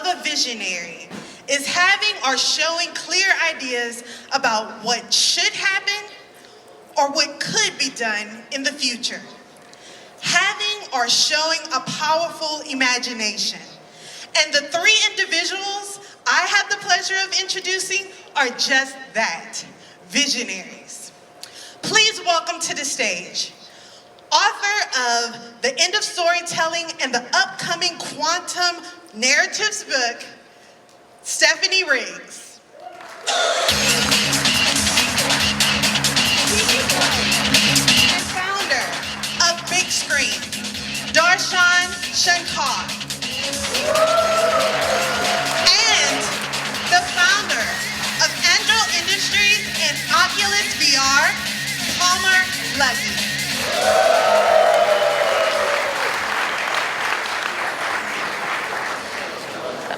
a visionary is having or showing clear ideas about what should happen or what could be done in the future. Having or showing a powerful imagination. And the three individuals I have the pleasure of introducing are just that, visionaries. Please welcome to the stage, author of The End of Storytelling and the upcoming Quantum Narratives book, Stephanie Riggs. And founder of Bigscreen, Darshan Shankar. And the founder of Anduril Industries and Oculus VR, Palmer Luckey.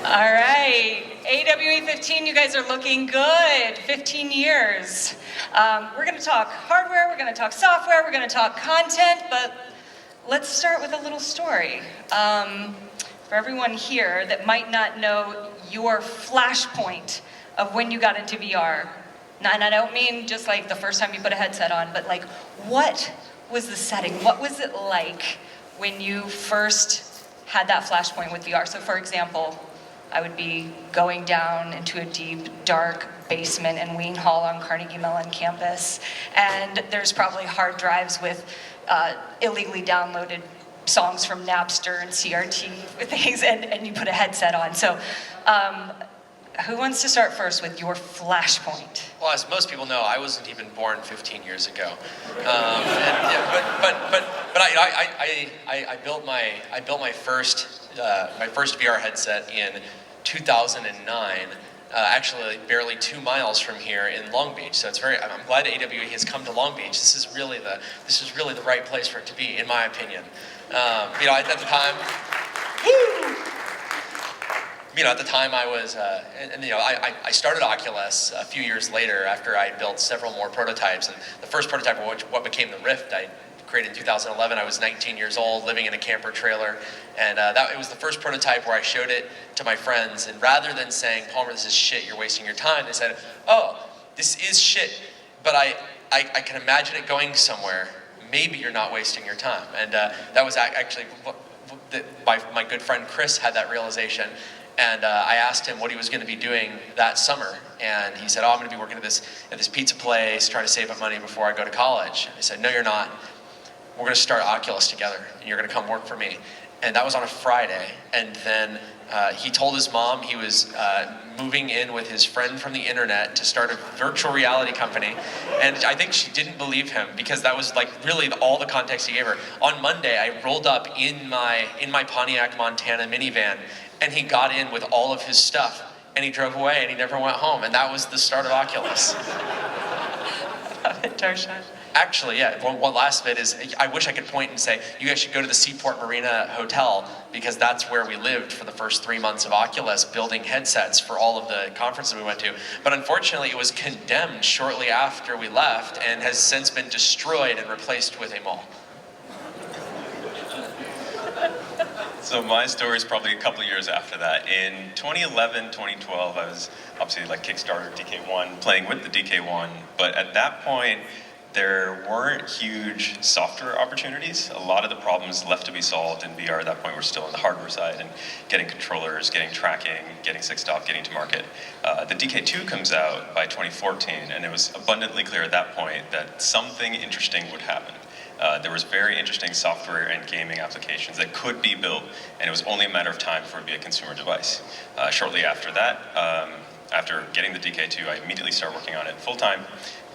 All right, AWE 15, you guys are looking good. 15 years. We're going to talk hardware, we're going to talk software, we're going to talk content, but let's start with a little story. For everyone here that might not know your flashpoint of when you got into VR, and I don't mean just like the first time you put a headset on, but like what was the setting? What was it like when you first had that flashpoint with VR? So for example, I would be going down into a deep, dark basement in Ween Hall on Carnegie Mellon campus, and there's probably hard drives with illegally downloaded songs from Napster and CRT things, and you put a headset on. So who wants to start first with your flashpoint? Well, as most people know, I wasn't even born 15 years ago. But I built my first VR headset in 2009. Actually, barely 2 miles from here in Long Beach. So I'm glad AWE has come to Long Beach. This is really the right place for it to be, in my opinion. At the time, at the time I was, I started Oculus a few years later after I built several more prototypes. And the first prototype of what became the Rift, I created in 2011. I was 19 years old, living in a camper trailer. And it was the first prototype where I showed it to my friends. And rather than saying, Palmer, this is shit, you're wasting your time, they said, oh, this is shit, but I can imagine it going somewhere. Maybe you're not wasting your time. And that was actually, my good friend Chris had that realization. And I asked him what he was going to be doing that summer. And he said, oh, I'm going to be working at this pizza place, trying to save up money before I go to college. And I said, no, you're not. We're going to start Oculus together, and you're going to come work for me. And that was on a Friday. And then he told his mom he was moving in with his friend from the internet to start a virtual reality company. And I think she didn't believe him, because that was like really all the context he gave her. On Monday, I rolled up in my Pontiac, Montana minivan, and he got in with all of his stuff, and he drove away, and he never went home. And that was the start of Oculus. Darshan. Actually, yeah, one last bit is, I wish I could point and say, you guys should go to the Seaport Marina Hotel, because that's where we lived for the first 3 months of Oculus, building headsets for all of the conferences we went to. But unfortunately, it was condemned shortly after we left, and has since been destroyed and replaced with a mall. So my story is probably a couple of years after that. In 2011, 2012, I was obviously like Kickstarter DK1, playing with the DK1, but at that point, there weren't huge software opportunities. A lot of the problems left to be solved in VR at that point were still on the hardware side, and getting controllers, getting tracking, getting 6-stop, getting to market. The DK2 comes out by 2014, and it was abundantly clear at that point that something interesting would happen. There was very interesting software and gaming applications that could be built, and it was only a matter of time before it would be a consumer device. Shortly after that, after getting the DK2, I immediately started working on it full-time,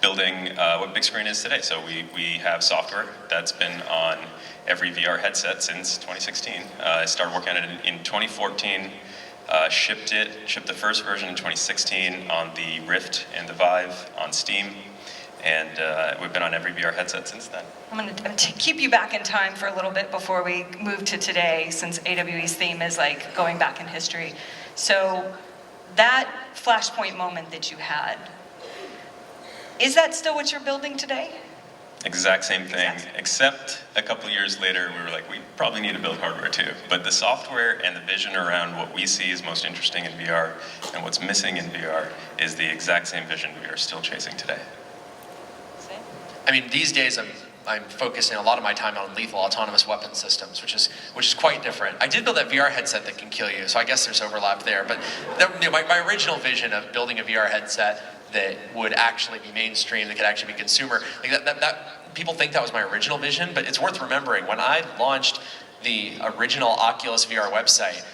building what Bigscreen is today. So we have software that's been on every VR headset since 2016. I started working on it in 2014, shipped the first version in 2016 on the Rift and the Vive on Steam. And we've been on every VR headset since then. I'm going to keep you back in time for a little bit before we move to today, since AWE's theme is like going back in history. So that flashpoint moment that you had, is that still what you're building today? Exact same thing, except a couple years later, we were like, we probably need to build hardware too. But the software and the vision around what we see is most interesting in VR and what's missing in VR is the exact same vision we are still chasing today. I mean, these days I'm focusing a lot of my time on lethal autonomous weapon systems, which is quite different. I did build that VR headset that can kill you, so I guess there's overlap there. But my original vision of building a VR headset that would actually be mainstream, that could actually be consumer, like that people think that was my original vision, but it's worth remembering. When I launched the original Oculus VR website,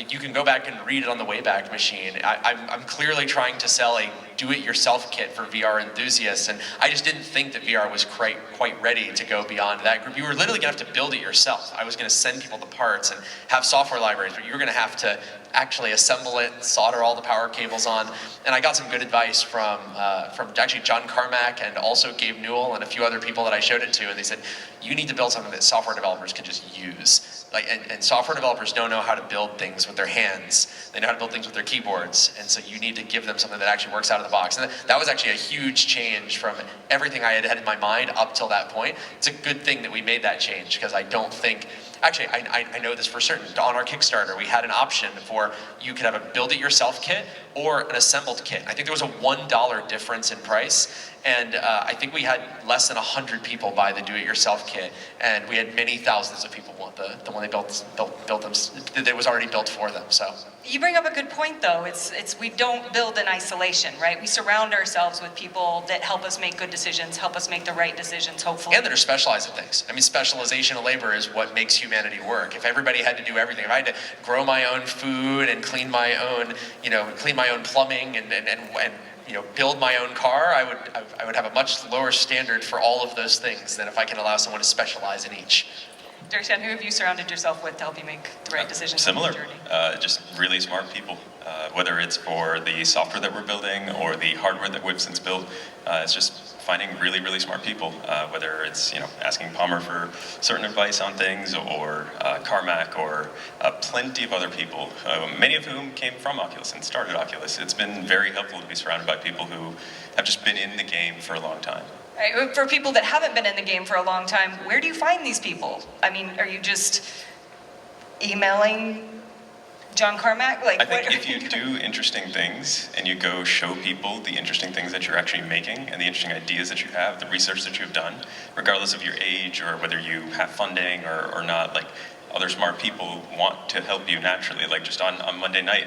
you can go back and read it on the Wayback Machine. I'm clearly trying to sell a do-it-yourself kit for VR enthusiasts, and I just didn't think that VR was quite ready to go beyond that group. You were literally going to have to build it yourself. I was going to send people the parts and have software libraries, but you were going to have to actually assemble it, solder all the power cables on. And I got some good advice from actually John Carmack and also Gabe Newell and a few other people that I showed it to, and they said, you need to build something that software developers can just use. And software developers don't know how to build things with their hands. They know how to build things with their keyboards. And so you need to give them something that actually works out of the box. And that was actually a huge change from everything I had in my mind up till that point. It's a good thing that we made that change, because I don't think, actually, I know this for certain. On our Kickstarter, we had an option for you could have a build-it-yourself kit or an assembled kit. I think there was a $1 difference in price. And I think we had less than 100 people buy the do-it-yourself kit, and we had many thousands of people want the one they built them, that was already built for them. So you bring up a good point, though. It's we don't build in isolation, right? We surround ourselves with people that help us make good decisions, help us make the right decisions, hopefully. And that are specialized in things. I mean, specialization of labor is what makes humanity work. If everybody had to do everything, if I had to grow my own food and clean my own plumbing and build my own car, I would have a much lower standard for all of those things than if I can allow someone to specialize in each. Darshan, who have you surrounded yourself with to help you make the right decisions? Similar, on the journey? just really smart people. Whether it's for the software that we're building or the hardware that we've since built, it's just finding really, really smart people. Whether it's asking Palmer for certain advice on things, or Carmack, or plenty of other people, many of whom came from Oculus and started Oculus. It's been very helpful to be surrounded by people who have just been in the game for a long time. Right, for people that haven't been in the game for a long time, where do you find these people? I mean, are you just emailing John Carmack? I think if you do interesting things and you go show people the interesting things that you're actually making and the interesting ideas that you have, the research that you've done, regardless of your age or whether you have funding or not, like other smart people want to help you naturally. Like just on Monday night,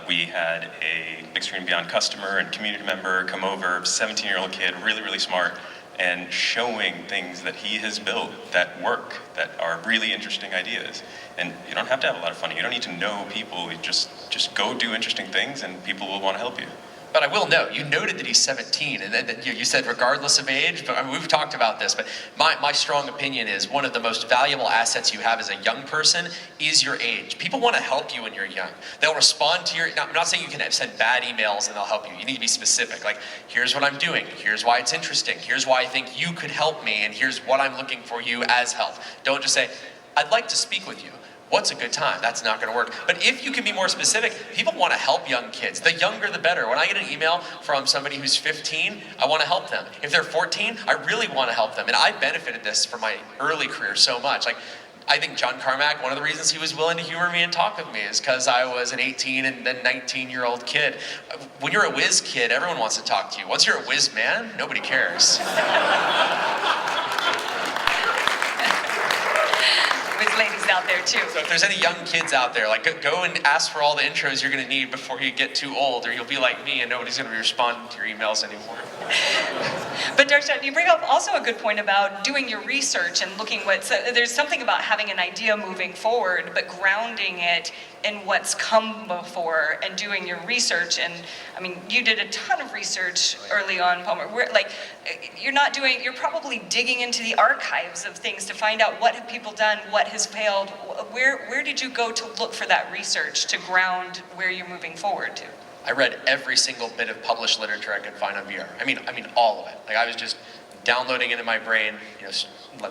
we had a Bigscreen VR customer and community member come over, 17-year-old kid, really, really smart, and showing things that he has built that work, that are really interesting ideas. And you don't have to have a lot of funding. You don't need to know people. You just go do interesting things and people will want to help you. But I will note, you noted that he's 17, and then you said regardless of age, but I mean, we've talked about this, but my strong opinion is one of the most valuable assets you have as a young person is your age. People want to help you when you're young. They'll respond to your, I'm not saying you can send bad emails and they'll help you. You need to be specific, like, here's what I'm doing, here's why it's interesting, here's why I think you could help me, and here's what I'm looking for you as help. Don't just say, I'd like to speak with you. What's a good time? That's not going to work. But if you can be more specific, people want to help young kids. The younger, the better. When I get an email from somebody who's 15, I want to help them. If they're 14, I really want to help them. And I benefited this from my early career so much. Like, I think John Carmack, one of the reasons he was willing to humor me and talk with me is because I was an 18 and then 19-year-old kid. When you're a whiz kid, everyone wants to talk to you. Once you're a whiz man, nobody cares. With ladies out there too. So if there's any young kids out there, like go and ask for all the intros you're going to need before you get too old, or you'll be like me and nobody's going to be responding to your emails anymore. But Darshan, you bring up also a good point about doing your research and looking there's something about having an idea moving forward, but grounding it in what's come before and doing your research. And I mean, you did a ton of research early on, Palmer. You're probably digging into the archives of things to find out what have people done, what has failed. Where did you go to look for that research to ground where you're moving forward to? I read every single bit of published literature I could find on VR. I mean all of it. Like I was just downloading it in my brain,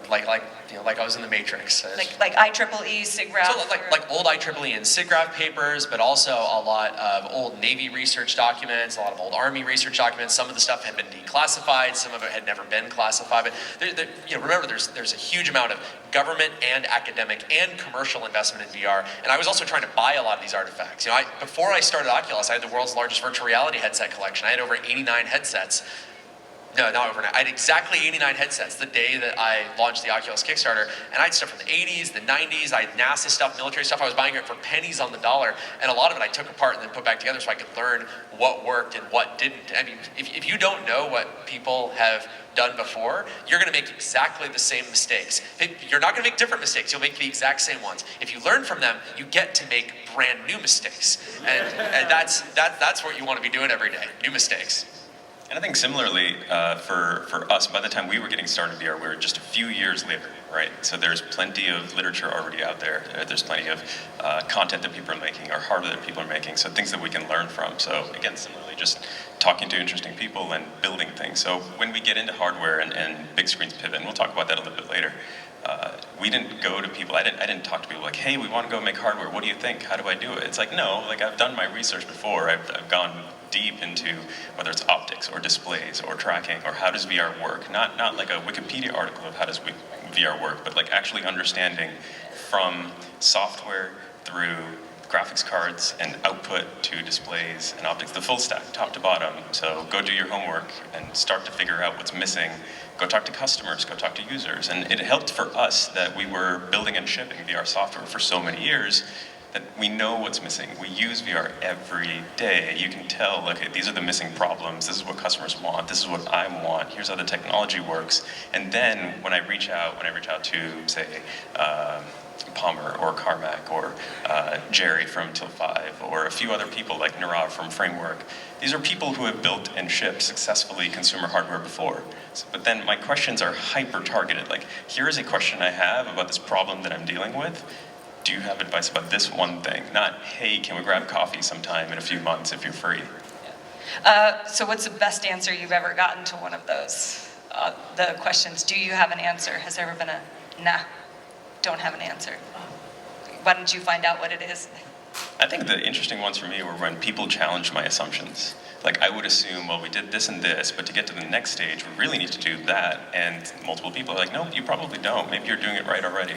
like I was in the Matrix. Like IEEE, SIGGRAPH. So like old IEEE and SIGGRAPH papers, but also a lot of old Navy research documents, a lot of old Army research documents. Some of the stuff had been declassified, some of it had never been classified. But remember, there's a huge amount of government and academic and commercial investment in VR. And I was also trying to buy a lot of these artifacts. Before I started Oculus, I had the world's largest virtual reality headset collection. I had over 89 headsets. No, not overnight. I had exactly 89 headsets the day that I launched the Oculus Kickstarter, and I had stuff from the 80s, the 90s, I had NASA stuff, military stuff. I was buying it for pennies on the dollar, and a lot of it I took apart and then put back together so I could learn what worked and what didn't. I mean, if you don't know what people have done before, you're going to make exactly the same mistakes. You're not going to make different mistakes. You'll make the exact same ones. If you learn from them, you get to make brand new mistakes, and that's what you want to be doing every day, new mistakes. And I think similarly, for us, by the time we were getting started in VR, we were just a few years later, right? So there's plenty of literature already out there. There's plenty of content that people are making, or hardware that people are making, so things that we can learn from. So again, similarly, just talking to interesting people and building things. So when we get into hardware and big screens pivot, and we'll talk about that a little bit later, we didn't go to people, I didn't talk to people like, hey, we want to go make hardware, what do you think, how do I do it? It's like, no, like I've done my research before, I've gone deep into whether it's optics or displays or tracking or how does VR work, not like a Wikipedia article of how does VR work, but like actually understanding from software through graphics cards and output to displays and optics, the full stack, top to bottom. So go do your homework and start to figure out what's missing. Go talk to customers, go talk to users. And it helped for us that we were building and shipping VR software for so many years that we know what's missing. We use VR every day. You can tell, okay, these are the missing problems. This is what customers want. This is what I want. Here's how the technology works. And then when I reach out to, say, Palmer or Carmack or Jerry from Till 5 or a few other people like Nirav from Framework, these are people who have built and shipped successfully consumer hardware before. But then my questions are hyper-targeted. Like, here is a question I have about this problem that I'm dealing with. Do you have advice about this one thing? Not, hey, can we grab coffee sometime in a few months if you're free? So what's the best answer you've ever gotten to one of those? The questions, do you have an answer? Has there ever been a, nah, don't have an answer? Why don't you find out what it is? I think the interesting ones for me were when people challenged my assumptions. Like I would assume, well, we did this and this, but to get to the next stage, we really need to do that. And multiple people are like, no, you probably don't. Maybe you're doing it right already.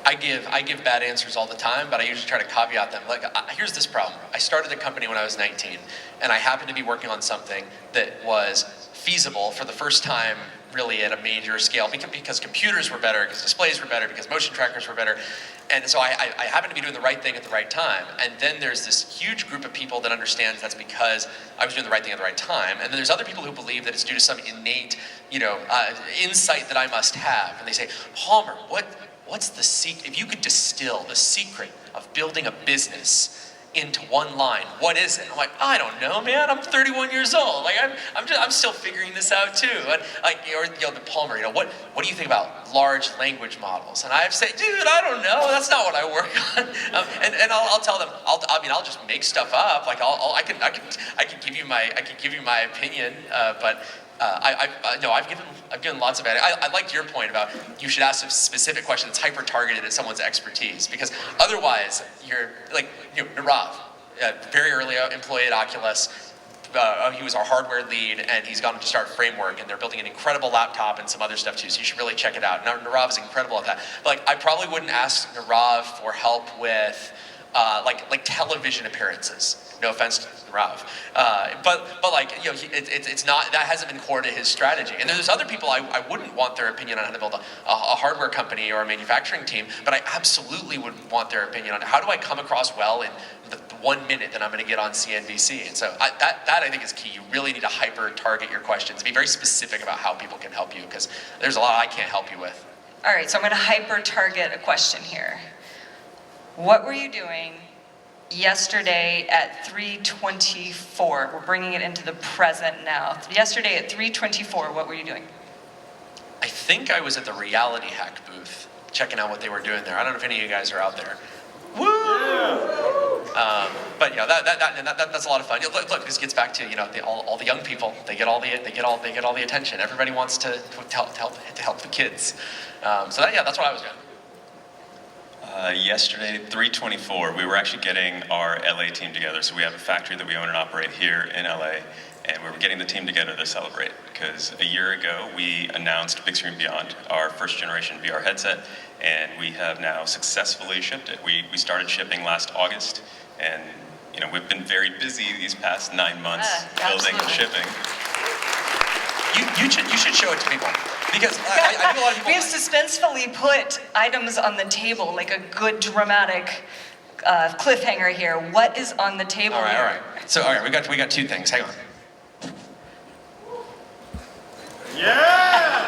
I give bad answers all the time, but I usually try to caveat them. Like, here's this problem. I started a company when I was 19, and I happened to be working on something that was feasible for the first time really at a major scale because computers were better, because displays were better, because motion trackers were better. And so I happened to be doing the right thing at the right time. And then there's this huge group of people that understands that's because I was doing the right thing at the right time. And then there's other people who believe that it's due to some innate, insight that I must have. And they say, Palmer, what's the secret? If you could distill the secret of building a business into one line, what is it? I'm like, I don't know, man. I'm 31 years old. Like, I'm still figuring this out too. And the Palmer, what do you think about large language models? And I have to say, dude, I don't know. That's not what I work on. And I'll tell them, I'll just make stuff up. Like, I can give you my opinion, but. I've given lots of it. I liked your point about you should ask a specific question that's hyper-targeted at someone's expertise, because otherwise you're like, Nirav, very early employee at Oculus. He was our hardware lead, and he's gone to start Framework, and they're building an incredible laptop and some other stuff too, so you should really check it out. Now, Nirav is incredible at that. But I probably wouldn't ask Nirav for help with like television appearances. No offense to Nirav, but it's not, that hasn't been core to his strategy. And there's other people I wouldn't want their opinion on how to build a hardware company or a manufacturing team, but I absolutely would want their opinion on how do I come across well in the 1 minute that I'm going to get on CNBC. And so that I think is key. You really need to hyper target your questions, be very specific about how people can help you, because there's a lot I can't help you with. All right, so I'm going to hyper target a question here. What were you doing yesterday at 3:24? We're bringing it into the present now. Yesterday at 3:24, what were you doing? I think I was at the Reality Hack booth, checking out what they were doing there. I don't know if any of you guys are out there. Woo! But that's a lot of fun. Look, this gets back to all the young people. They get all the attention. Everybody wants to help the kids. So that's what I was doing. Yesterday, 3/24, we were actually getting our LA team together. So we have a factory that we own and operate here in LA, and we were getting the team together to celebrate. Because a year ago, we announced Bigscreen Beyond, our first generation VR headset, and we have now successfully shipped it. We started shipping last August, and we've been very busy these past 9 months building and shipping. You should show it to people. Because I think a lot of people... We have suspensefully put items on the table, like a good dramatic cliffhanger here. What is on the table here? All right. So, we got two things. Hang on. Yeah!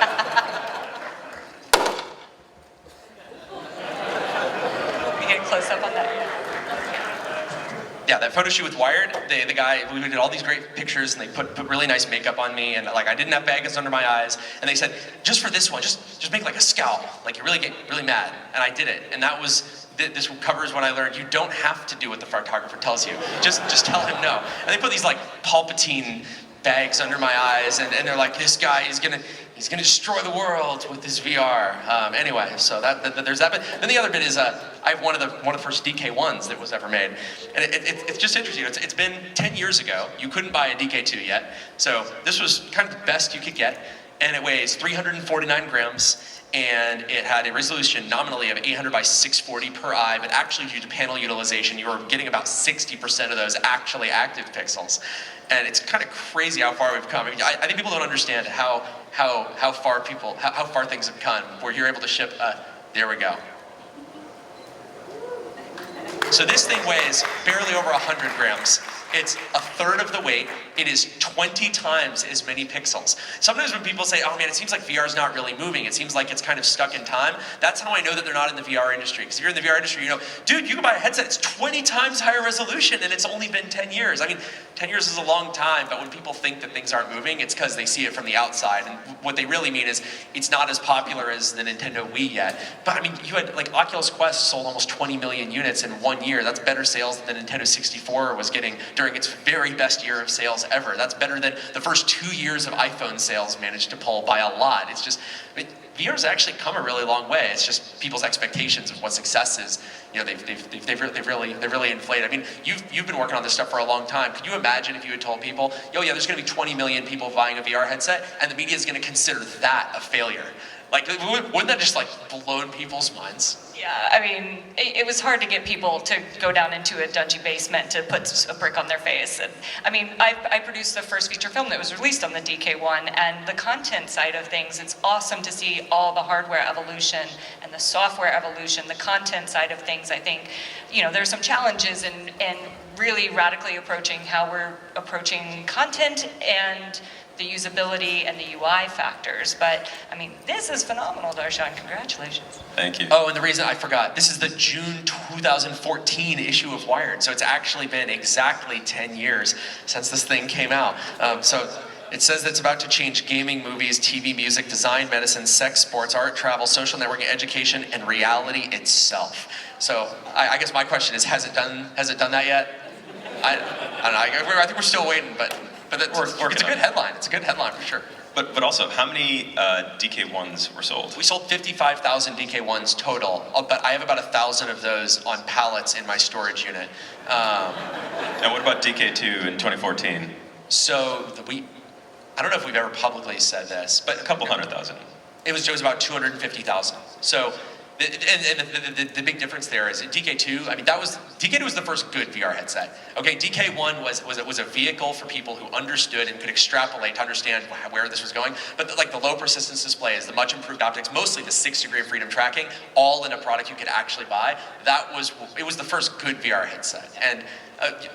We get close up on that. Yeah, that photo shoot with Wired, the guy, we did all these great pictures, and they put really nice makeup on me, and I didn't have bags under my eyes, and they said, just for this one, just make like a scowl, like you really get really mad, and I did it, and that was, this covers when I learned you don't have to do what the photographer tells you, just tell him no. And they put these like Palpatine bags under my eyes, and they're like, this guy is gonna destroy the world with his VR. Anyway, so there's that bit. Then the other bit is I have one of the first DK1s that was ever made, and it's just interesting. It's been 10 years ago. You couldn't buy a DK2 yet, so this was kind of the best you could get, and it weighs 349 grams. And it had a resolution nominally of 800 by 640 per eye, but actually due to panel utilization, you were getting about 60% of those actually active pixels. And it's kind of crazy how far we've come. I mean, I think people don't understand how far things have come, where you're able to ship, there we go. So this thing weighs barely over 100 grams. It's a third of the weight. It is 20 times as many pixels. Sometimes when people say, oh man, it seems like VR is not really moving, it seems like it's kind of stuck in time, that's how I know that they're not in the VR industry. Because if you're in the VR industry, you know, dude, you can buy a headset, it's 20 times higher resolution, and it's only been 10 years. I mean, 10 years is a long time, but when people think that things aren't moving, it's because they see it from the outside. And what they really mean is, it's not as popular as the Nintendo Wii yet. But I mean, you had, like, Oculus Quest sold almost 20 million units in 1 year. That's better sales than the Nintendo 64 was getting during its very best year of sales ever. That's better than the first 2 years of iPhone sales managed to pull by a lot. It's just, I mean, VR's actually come a really long way. It's just people's expectations of what success is. You know, they've really inflated. I mean, you've been working on this stuff for a long time. Could you imagine if you had told people, yo, yeah, there's going to be 20 million people buying a VR headset, and the media is going to consider that a failure? Like, wouldn't that just, like, blown people's minds? Yeah, I mean, it was hard to get people to go down into a dungy basement to put a brick on their face. And I mean, I produced the first feature film that was released on the DK1, and the content side of things, it's awesome to see all the hardware evolution and the software evolution. The content side of things, I think, you know, there's some challenges in really radically approaching how we're approaching content and the usability and the UI factors. But I mean, this is phenomenal, Darshan. Congratulations. Thank you. Oh, and the reason I forgot, this is the June 2014 issue of Wired, so it's actually been exactly 10 years since this thing came out. So it says that it's about to change gaming, movies, TV, music, design, medicine, sex, sports, art, travel, social networking, education, and reality itself. So I guess my question is, has it done that yet? I don't know. I think we're still waiting, but it's a good headline. It's a good headline for sure. But also, how many DK1s were sold? We sold 55,000 DK1s total, but I have about 1,000 of those on pallets in my storage unit. And what about DK2 in 2014? So I don't know if we've ever publicly said this, but A couple 100,000. It was about 250,000. So. And the big difference there is DK2. I mean, DK2 was the first good VR headset. Okay, DK1 was a vehicle for people who understood and could extrapolate to understand where this was going. But like the low persistence displays, the much improved optics, mostly the 6-degree of freedom tracking, all in a product you could actually buy. It was the first good VR headset. And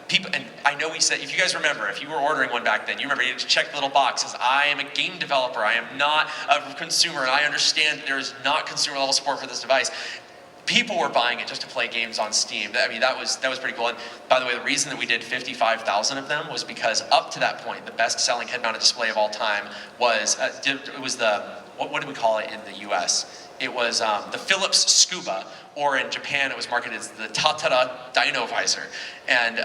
people, and I know we said, if you guys remember, if you were ordering one back then, you remember you had to check the little box. It says, I am a game developer. I am not a consumer, and I understand that there is not consumer level support for this device. People were buying it just to play games on Steam. I mean, that was pretty cool. And by the way, the reason that we did 55,000 of them was because up to that point, the best-selling head-mounted display of all time was it was the what do we call it in the U.S.? It was the Philips Scuba, or in Japan it was marketed as the Tatara Dino Visor. And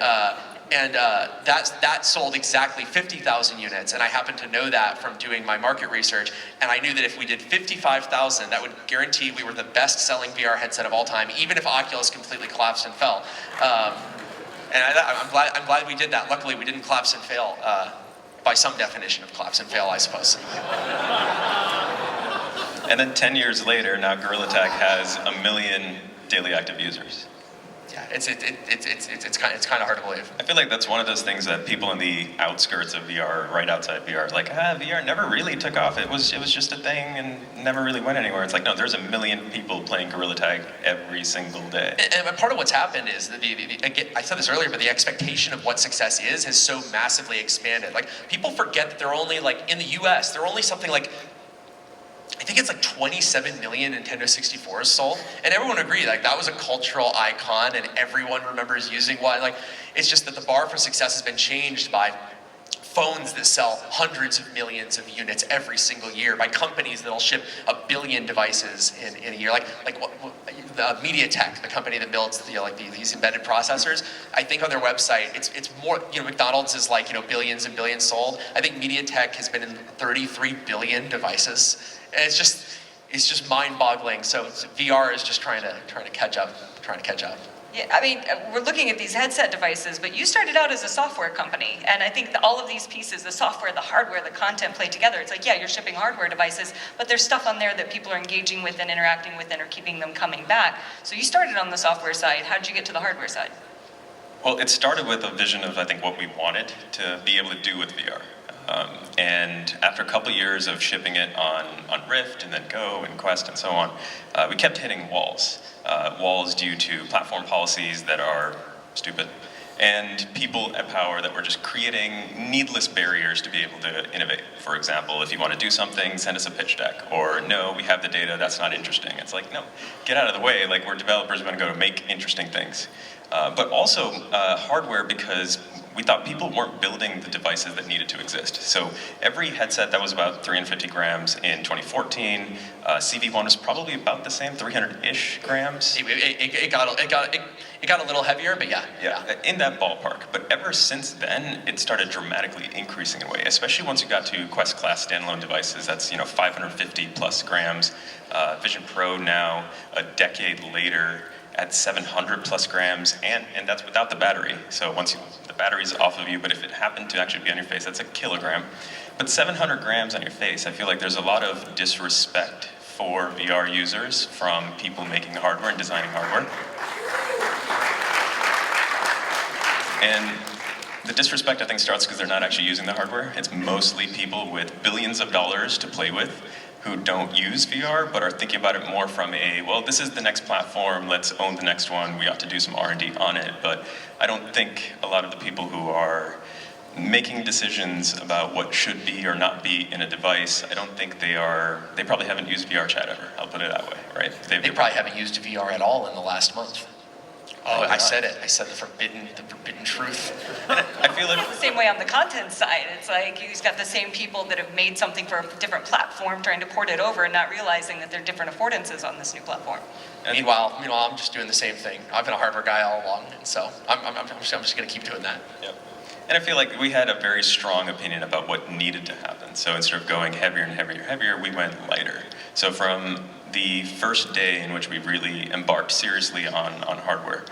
that sold exactly 50,000 units, and I happened to know that from doing my market research, and I knew that if we did 55,000, that would guarantee we were the best-selling VR headset of all time, even if Oculus completely collapsed and fell. And I'm glad we did that. Luckily, we didn't collapse and fail, by some definition of collapse and fail, I suppose. And then 10 years later, now Gorilla Tag has 1 million daily active users. Yeah, it's kind of hard to believe. I feel like that's one of those things that people in the outskirts of VR, right outside VR, is like, VR never really took off. It was just a thing and never really went anywhere. It's like, no, there's 1 million people playing Gorilla Tag every single day. And part of what's happened is that I said this earlier, but the expectation of what success is has so massively expanded. Like, people forget that they're only, like, in the US, they're only something like, I think it's like 27 million Nintendo 64s sold, and everyone agreed, like, that was a cultural icon and everyone remembers using one. Like, it's just that the bar for success has been changed by phones that sell hundreds of millions of units every single year, by companies that'll ship 1 billion devices in a year. Like MediaTek, the company that builds these embedded processors, I think on their website, it's more, McDonald's is like, billions and billions sold. I think MediaTek has been in 33 billion devices. And it's just mind-boggling. So VR is just trying to catch up. Yeah, I mean, we're looking at these headset devices, but you started out as a software company, and I think all of these pieces, the software, the hardware, the content play together. It's like, yeah, you're shipping hardware devices, but there's stuff on there that people are engaging with and interacting with and are keeping them coming back. So you started on the software side. How did you get to the hardware side? Well, it started with a vision of, I think, what we wanted to be able to do with VR. And after a couple years of shipping it on Rift and then Go and Quest and so on, we kept hitting walls. Walls due to platform policies that are stupid, and people at Power that were just creating needless barriers to be able to innovate. For example, if you want to do something, send us a pitch deck. Or, no, we have the data, that's not interesting. It's like, no, get out of the way. Like, we're developers, we're going to go to make interesting things. But also hardware, because we thought people weren't building the devices that needed to exist. So every headset that was about 350 grams in 2014, CV1 was probably about the same, 300-ish grams. It got a little heavier, but yeah. In that ballpark. But ever since then, it started dramatically increasing in weight, especially once you got to Quest class standalone devices. That's 550 plus grams. Vision Pro now, a decade later, at 700 plus grams, and that's without the battery. So once the battery's off of you, but if it happened to actually be on your face, that's a kilogram. But 700 grams on your face, I feel like there's a lot of disrespect for VR users from people making hardware and designing hardware. And the disrespect, I think, starts because they're not actually using the hardware. It's mostly people with billions of dollars to play with who don't use VR, but are thinking about it more from well, this is the next platform, let's own the next one, we ought to do some R&D on it. But I don't think a lot of the people who are making decisions about what should be or not be in a device, I don't think they probably haven't used VR chat ever, I'll put it that way, right? They probably haven't used VR at all in the last month. Oh, I said it. I said the forbidden truth. I feel like The same way on the content side. It's like you've got the same people that have made something for a different platform, trying to port it over and not realizing that there are different affordances on this new platform. Meanwhile, I'm just doing the same thing. I've been a hardware guy all along, and so I'm just going to keep doing that. Yep. And I feel like we had a very strong opinion about what needed to happen. So instead of going heavier and heavier, we went lighter. So from the first day in which we really embarked seriously on hardware,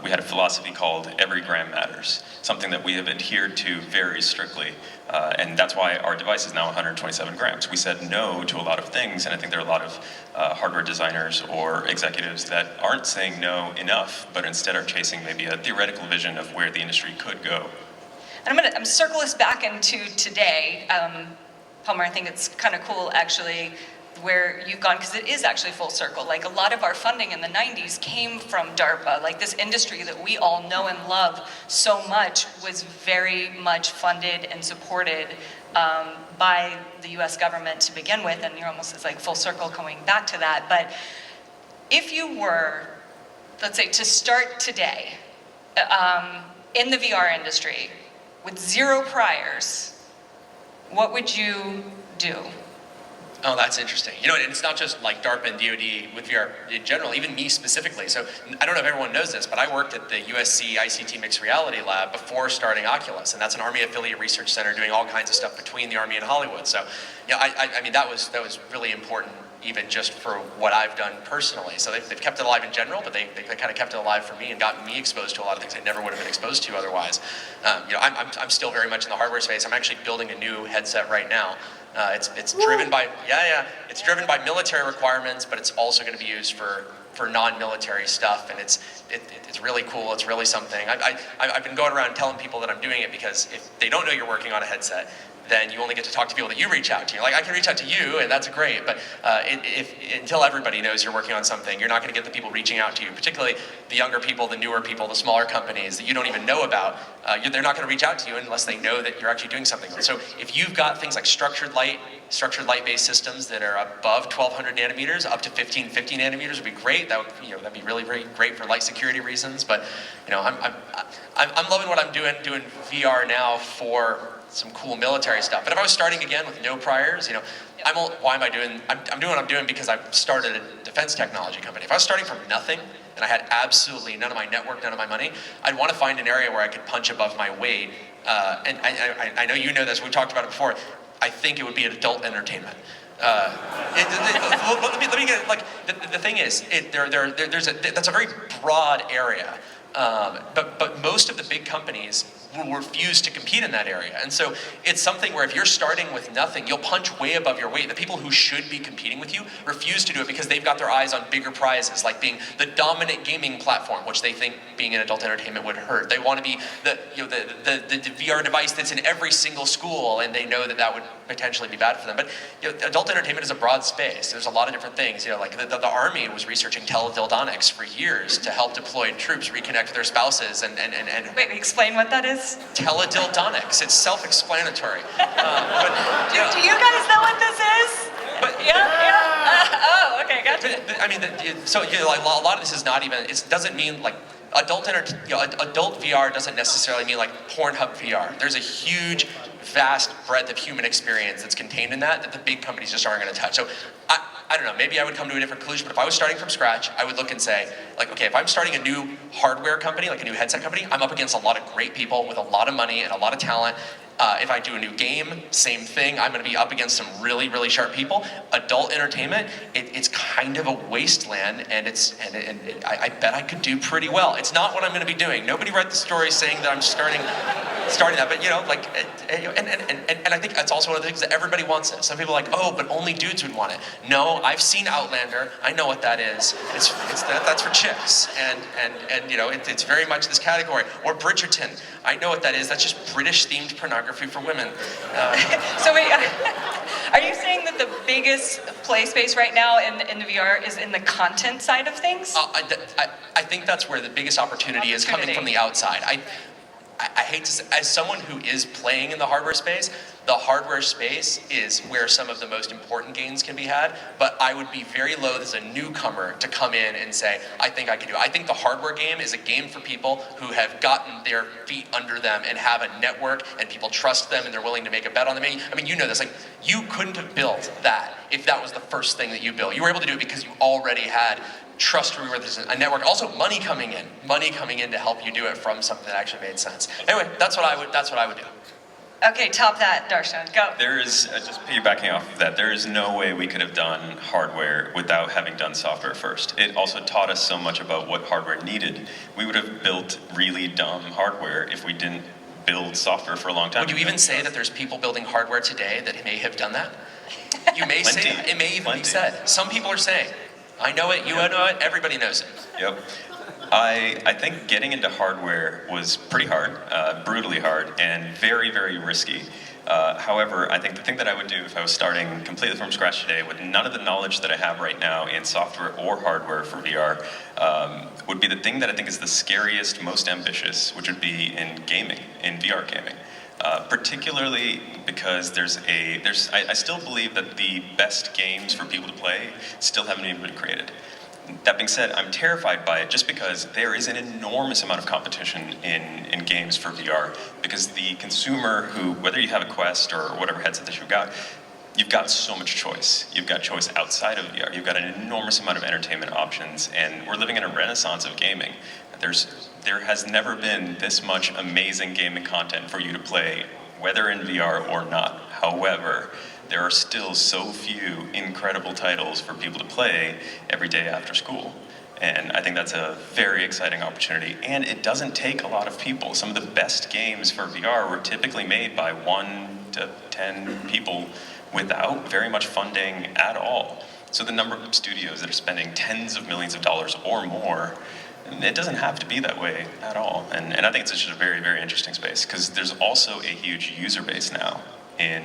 we had a philosophy called every gram matters, something that we have adhered to very strictly. And that's why our device is now 127 grams. We said no to a lot of things, and I think there are a lot of hardware designers or executives that aren't saying no enough, but instead are chasing maybe a theoretical vision of where the industry could go. And I'm gonna circle us back into today. Palmer, I think it's kind of cool actually where you've gone, because it is actually full circle. Like, a lot of our funding in the 90s came from DARPA. Like, this industry that we all know and love so much was very much funded and supported by the US government to begin with, and you're almost, it's like full circle going back to that. But if you were, let's say, to start today in the VR industry with zero priors, what would you do? Oh, that's interesting. You know, and it's not just like DARPA and DoD with VR in general, even me specifically. So I don't know if everyone knows this, but I worked at the USC ICT Mixed Reality Lab before starting Oculus, and that's an Army affiliate research center doing all kinds of stuff between the Army and Hollywood. So, yeah, I mean, that was really important, even just for what I've done personally. So they've kept it alive in general, but they kind of kept it alive for me and got me exposed to a lot of things I never would have been exposed to otherwise. You know, I'm still very much in the hardware space. I'm actually building a new headset right now. It's driven by it's driven by military requirements, but it's also going to be used for non-military stuff, and it's really cool. It's really something. I've been going around telling people that I'm doing it because if they don't know you're working on a headset, then you only get to talk to people that you reach out to. Like, I can reach out to you, and that's great, but until everybody knows you're working on something, you're not going to get the people reaching out to you, particularly the younger people, the newer people, the smaller companies that you don't even know about. They're not going to reach out to you unless they know that you're actually doing something. So if you've got things like structured light-based systems that are above 1200 nanometers, up to 1550 nanometers would be great. That'd be really, really great for light security reasons. But I'm loving what I'm doing VR now for some cool military stuff. But if I was starting again with no priors, why am I doing? I'm doing what I'm doing because I've started a defense technology company. If I was starting from nothing and I had absolutely none of my network, none of my money, I'd want to find an area where I could punch above my weight. And I know you know this. We talked about it before. I think it would be adult entertainment. Let me get like the thing is, that's a very broad area. But most of the big companies will refuse to compete in that area. And so it's something where if you're starting with nothing, you'll punch way above your weight. The people who should be competing with you refuse to do it because they've got their eyes on bigger prizes, like being the dominant gaming platform, which they think being in adult entertainment would hurt. They want to be the VR device that's in every single school, and they know that would potentially be bad for them. But adult entertainment is a broad space. There's a lot of different things. Like the Army was researching teledildonics for years to help deployed troops reconnect with their spouses and Wait, explain what that is? Teledildonics. It's self-explanatory. Do you guys know what this is? But, oh, okay, gotcha. I mean, like a lot of this is not even. It doesn't mean like adult VR doesn't necessarily mean like Pornhub VR. There's a huge, vast breadth of human experience that's contained in that the big companies just aren't going to touch. So I don't know, maybe I would come to a different conclusion, but if I was starting from scratch, I would look and say, like, okay, if I'm starting a new hardware company, like a new headset company, I'm up against a lot of great people with a lot of money and a lot of talent. If I do a new game, same thing. I'm going to be up against some really, really sharp people. Adult entertainment, it's kind of a wasteland, and I bet I could do pretty well. It's not what I'm going to be doing. Nobody read the story saying that I'm starting that, but and I think that's also one of the things that everybody wants it. Some people are like, oh, but only dudes would want it. No, I've seen Outlander. I know what that is. That's for chicks, and it's very much this category. Or Bridgerton. I know what that is. That's just British-themed pornography for women. So wait, are you saying that the biggest play space right now in the VR is in the content side of things? I think that's where the biggest opportunity is coming from the outside. I hate to say, as someone who is playing in the hardware space, the hardware space is where some of the most important gains can be had, but I would be very loath as a newcomer to come in and say, I think I can do it. I think the hardware game is a game for people who have gotten their feet under them and have a network and people trust them and they're willing to make a bet on them. I mean, you know this, like, you couldn't have built that if that was the first thing that you built. You were able to do it because you already had trustworthy, a network, also money coming in to help you do it from something that actually made sense. Anyway, that's what I would do. Okay, top that, Darshan, go. There is, just piggybacking off of that, there is no way we could have done hardware without having done software first. It also taught us so much about what hardware needed. We would have built really dumb hardware if we didn't build software for a long time. Would you even say that there's people building hardware today that may have done that? You may say that. It may even be said. Some people are saying, I know it, you know it, everybody knows it. Yep. I think getting into hardware was pretty hard, brutally hard, and very, very risky. However, I think the thing that I would do if I was starting completely from scratch today with none of the knowledge that I have right now in software or hardware for VR would be the thing that I think is the scariest, most ambitious, which would be in gaming, in VR gaming. Particularly because I still believe that the best games for people to play still haven't even been created. That being said, I'm terrified by it just because there is an enormous amount of competition in games for VR, because the consumer who, whether you have a Quest or whatever headset that you've got, you've got so much choice. You've got choice outside of VR. You've got an enormous amount of entertainment options, and we're living in a renaissance of gaming. There has never been this much amazing gaming content for you to play, whether in VR or not. However, there are still so few incredible titles for people to play every day after school. And I think that's a very exciting opportunity. And it doesn't take a lot of people. Some of the best games for VR were typically made by 1 to 10 people without very much funding at all. So the number of studios that are spending tens of millions of dollars or more, it doesn't have to be that way at all. And I think it's just a very, very interesting space, because there's also a huge user base now in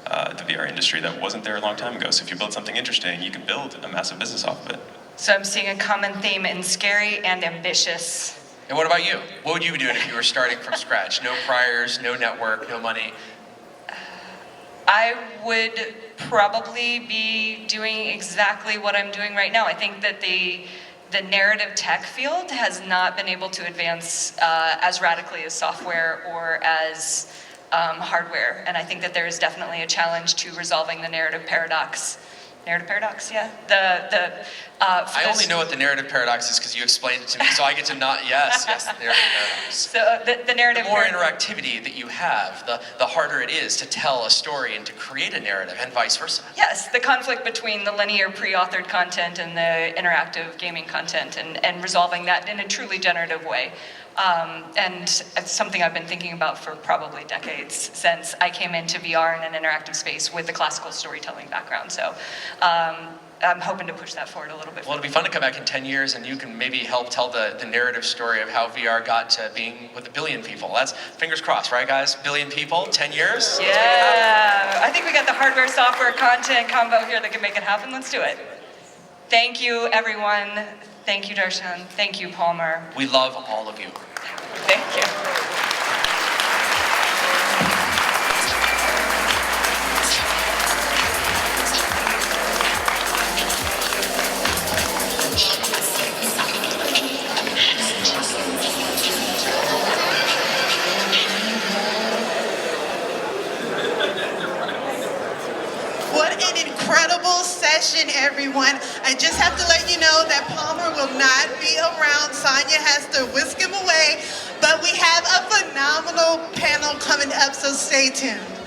the VR industry that wasn't there a long time ago. So if you build something interesting, you can build a massive business off of it. So I'm seeing a common theme in scary and ambitious. And what about you? What would you be doing if you were starting from scratch? No priors, no network, no money. I would probably be doing exactly what I'm doing right now. I think that the narrative tech field has not been able to advance as radically as software or as hardware. And I think that there is definitely a challenge to resolving the narrative paradox. Narrative paradox, yeah. I only know what the narrative paradox is because you explained it to me, so I get to not. Yes, the narrative paradox. So the narrative. The more interactivity that you have, the harder it is to tell a story and to create a narrative, and vice versa. Yes, the conflict between the linear pre-authored content and the interactive gaming content, and resolving that in a truly generative way. And it's something I've been thinking about for probably decades, since I came into VR in an interactive space with a classical storytelling background. So I'm hoping to push that forward a little bit. Well, it'll be fun to come back in 10 years and you can maybe help tell the narrative story of how VR got to being with 1 billion people. That's fingers crossed, right guys? 1 billion people, 10 years? Yeah, I think we got the hardware, software, content combo here that can make it happen. Let's do it. Thank you, everyone. Thank you, Darshan. Thank you, Palmer. We love all of you. Thank you. What an incredible session, everyone. I just have to let you know that Palmer will not be around. Sonia has to whisk him away, but we have a phenomenal panel coming up, so stay tuned.